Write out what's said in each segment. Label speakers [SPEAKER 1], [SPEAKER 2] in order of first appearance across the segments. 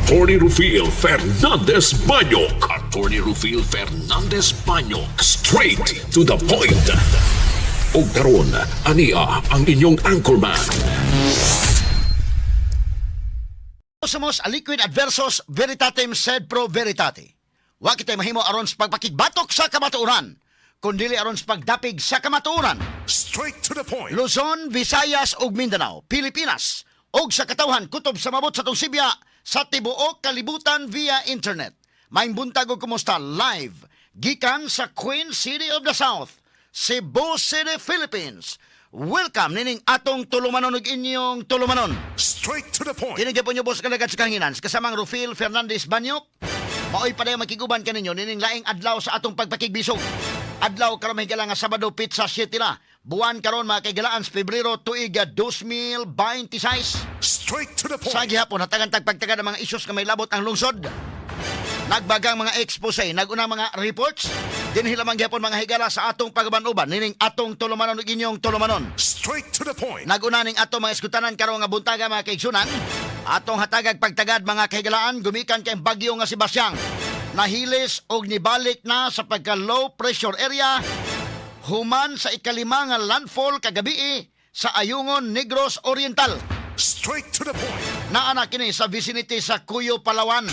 [SPEAKER 1] Attorney Rufil Fernandez Banyok. Attorney Rufil Fernandez Banyok. Straight to the point. O karon, ania ang inyong anchorman.
[SPEAKER 2] Somos a liquid adversus veritatem sed pro veritate. Wa kitay mahimo aron sa pagpakigbatok sa kamatuoran, kundili aron sa pagdapig sa kamatuoran.
[SPEAKER 1] Straight to the point.
[SPEAKER 2] Luzon, Visayas ug Mindanao, Pilipinas, ug sa katawhan kutob sa mabot sa tong Sibya sa tibuok kalibutan via internet. Maayong buntag ug kumusta live gikan sa Queen City of the South, Cebu City, Philippines. Welcome nining atong tulumanon ug inyong tulumanon.
[SPEAKER 1] Straight to the point.
[SPEAKER 2] Kinigyan po niyo boss kalagad sa kahanginan kasamang Rufil Fernandez Banyok. Maoy pa dayon makiguban kaninyo nining laing adlaw sa atong pagpakigbisog. Adlaw karon mahigala nga Sabado Pizza 7 na. Buwan karon mga kaigalaan sa Pebrero tuig 2026.
[SPEAKER 1] Straight to the point.
[SPEAKER 2] Sa gihapon hatagan tagpagtagad ang mga issues nga may labot ang lungsod. Nagbagang mga expose, naguna mga reports, dinhilamang gyapon mga higala sa atong pagaban-uban nining atong tulumanon ug inyong tulumanon.
[SPEAKER 1] Straight to the point.
[SPEAKER 2] Naguna ning atong mga iskutanan karon nga buntaga mga kaigsunan. Atong hatagag pagtagad mga kaigalaan gumikan kay bagyo nga si Basyang. Nahilis og nibalik na sa pagka low pressure area human sa ikalima nga landfall kagabi sa Ayungon, Negros Oriental.
[SPEAKER 1] Straight to the point.
[SPEAKER 2] Naana kini sa vicinity sa Cuyo, Palawan.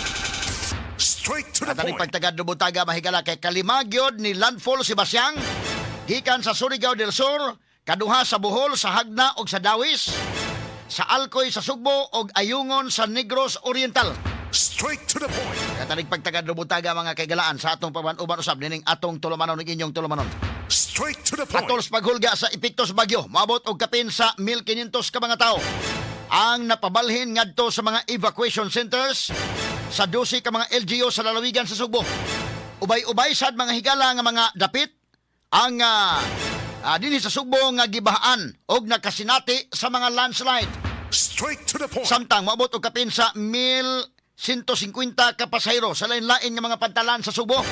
[SPEAKER 1] Straight to the
[SPEAKER 2] At aning
[SPEAKER 1] point.
[SPEAKER 2] pagtagad do buntaga mahigala kay kalimagyod ni landfall si Basyang gikan sa Surigao del Sur, kaduha sa Bohol, sa Hagna ug sa Dawis, sa Alcoy sa Sugbo ug Ayungon sa Negros Oriental.
[SPEAKER 1] Straight to the point.
[SPEAKER 2] Katanig pagtagad do buntaga mga kaigalaan sa atong paban-uban usab nining atong tulumanon ug inyong tulumanon.
[SPEAKER 1] Straight to the point.
[SPEAKER 2] Atol sa paghulga sa epektos bagyo, maabot og kapin sa 1,500 ka mga tao ang napabalhin ngadto sa mga evacuation centers sa 12 ka mga LGU sa lalawigan sa Sugbo. Ubay-ubay sad mga higala nga mga dapit ang dinhi sa Sugbo nga gibahaan og nakasinati sa mga landslide.
[SPEAKER 1] Straight to the point.
[SPEAKER 2] Samtang maabot og kapin sa 1,150 ka pasahero sa lain-lain nga mga pantalan sa Sugbo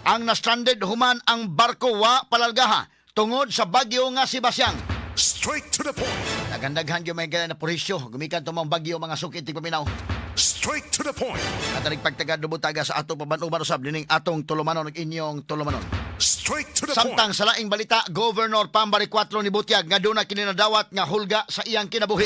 [SPEAKER 2] ang na-stranded human ang barko wa palalgaha tungod sa bagyo nga si Basyang.
[SPEAKER 1] Straight to the point.
[SPEAKER 2] Nagandaghan yung may gana na purisyo gumikan tumang bagyo mga sukit ti paminaw.
[SPEAKER 1] Straight to the point.
[SPEAKER 2] At pagtagad dumutaga sa atong paban-uban usab dining atong tulumanon ug inyong tulumanon.
[SPEAKER 1] Straight to the
[SPEAKER 2] Samtang
[SPEAKER 1] point.
[SPEAKER 2] sa laing balita, Governor Pambari 4 ni Butiag nga doon na kininadawat nga hulga sa iyang kinabuhi.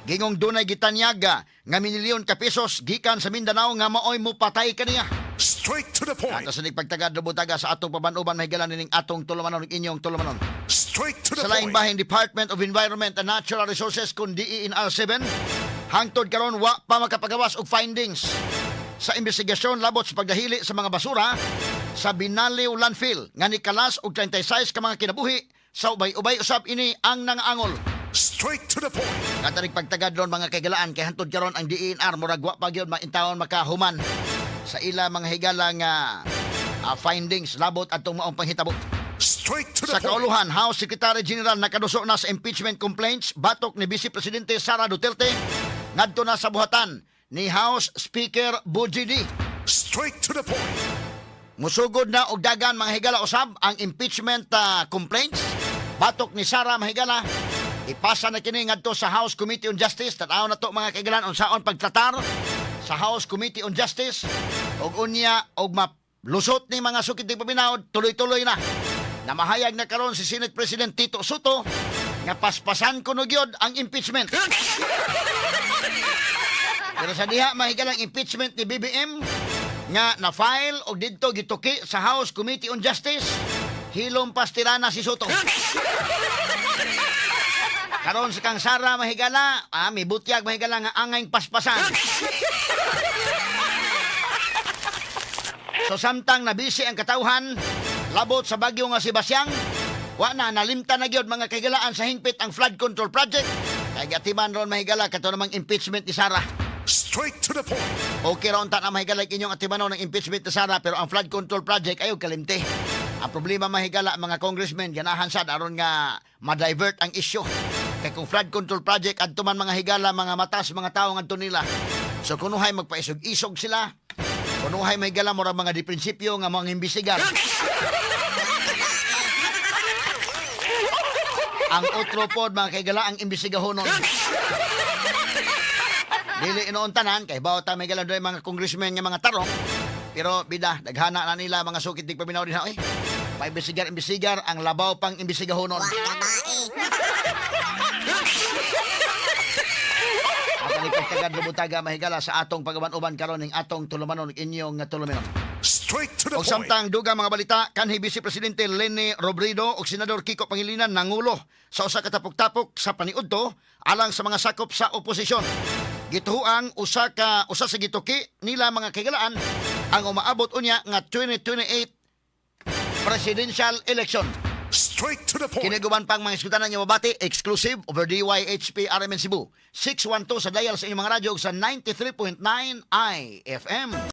[SPEAKER 2] Gingong dunay gitanyaga nga milyon ka pesos gikan sa Mindanao nga maoy mo patay kaniya.
[SPEAKER 1] Straight to the point.
[SPEAKER 2] At sa pagtagad dumutaga sa atong paban-uban mahigalan dining atong tulumanon ug inyong tulumanon.
[SPEAKER 1] Straight to the
[SPEAKER 2] Sa laing
[SPEAKER 1] point.
[SPEAKER 2] bahin Department of Environment and Natural Resources kun DENR7 hangtod karon wa pa makapagawas og findings sa investigasyon labot sa pagdahili sa mga basura sa Binaliw landfill nga nikalas og 36 ka mga kinabuhi sa ubay-ubay usab ini ang nangaangol.
[SPEAKER 1] Straight to the point.
[SPEAKER 2] Katanig pagtagad ron mga kaigalaan kay hantod karon ang DENR murag wa pa gyud maintawon makahuman sa ila mga higala nga findings labot atong maong panghitabo.
[SPEAKER 1] Straight to the
[SPEAKER 2] Sa
[SPEAKER 1] point.
[SPEAKER 2] kauluhan, House Secretary General nakaduso na sa impeachment complaints batok ni Vice Presidente Sara Duterte ngadto na sa buhatan ni House Speaker Bujidi.
[SPEAKER 1] Straight to the point.
[SPEAKER 2] Musugod na og dagan mga higala usab ang impeachment complaints batok ni Sara mahigala. Ipasa na kini ngadto sa House Committee on Justice. Tanaw na to mga kaigalan unsaon pagtratar sa House Committee on Justice og unya og malusot ni mga sukit ng paminaw tuloy-tuloy na. Namahayag na karon si Senate President Tito Soto nga paspasan kuno gyud ang impeachment. Pero sa diha mahigalang impeachment ni BBM nga na-file og didto gituki sa House Committee on Justice, hilom pastirana si Soto. Karon sa kang Sara mahigala, may butyag mahigala nga angayng paspasan. So samtang nabisi ang katawhan labot sa bagyo nga si Basyang, wa na nalimta na gyud mga kaigalaan sa hingpit ang flood control project. Kay gatiman ron mahigala kato namang impeachment ni Sara.
[SPEAKER 1] Straight to the point.
[SPEAKER 2] Okay ron ta na mahigala inyong atimanon ng impeachment ni Sara pero ang flood control project ayaw kalimte. Ang problema mahigala mga congressmen ganahan sad aron nga ma-divert ang issue. Kay kung flood control project adto man mga higala mga matas mga tawo ngadto nila. So kunuhay magpaisog-isog sila. Kunuhay mahigala mura mga diprinsipyo nga mga imbisigar. Ang otro pod mga kaigala ang imbestigahonon. Dili inoon tanan kay bawat may galan doy mga congressmen nga mga tarong. Pero bida daghana na nila mga sukit dig paminaw din ha oy. Paimbestigar ang labaw pang imbestigahonon. Ang ipagtagad lumutaga mahigala sa atong pagaban-uban karon ning atong tulumanon inyong tulumanon.
[SPEAKER 1] Straight to the
[SPEAKER 2] Og samtang dugang mga balita kanhi Vice Presidente Leni Robredo ug Senador Kiko Pangilinan nangulo sa usa ka tapok-tapok sa paniudto alang sa mga sakop sa oposisyon. Gituhuang usa sa gituki nila mga kagalaan ang umaabot unya nga 2028 presidential election.
[SPEAKER 1] Straight to the point.
[SPEAKER 2] Kiniguban pang mga iskutanan nga mabati exclusive over DYHP RMN Cebu 612 sa dial sa inyong mga radyo ug sa 93.9 IFM.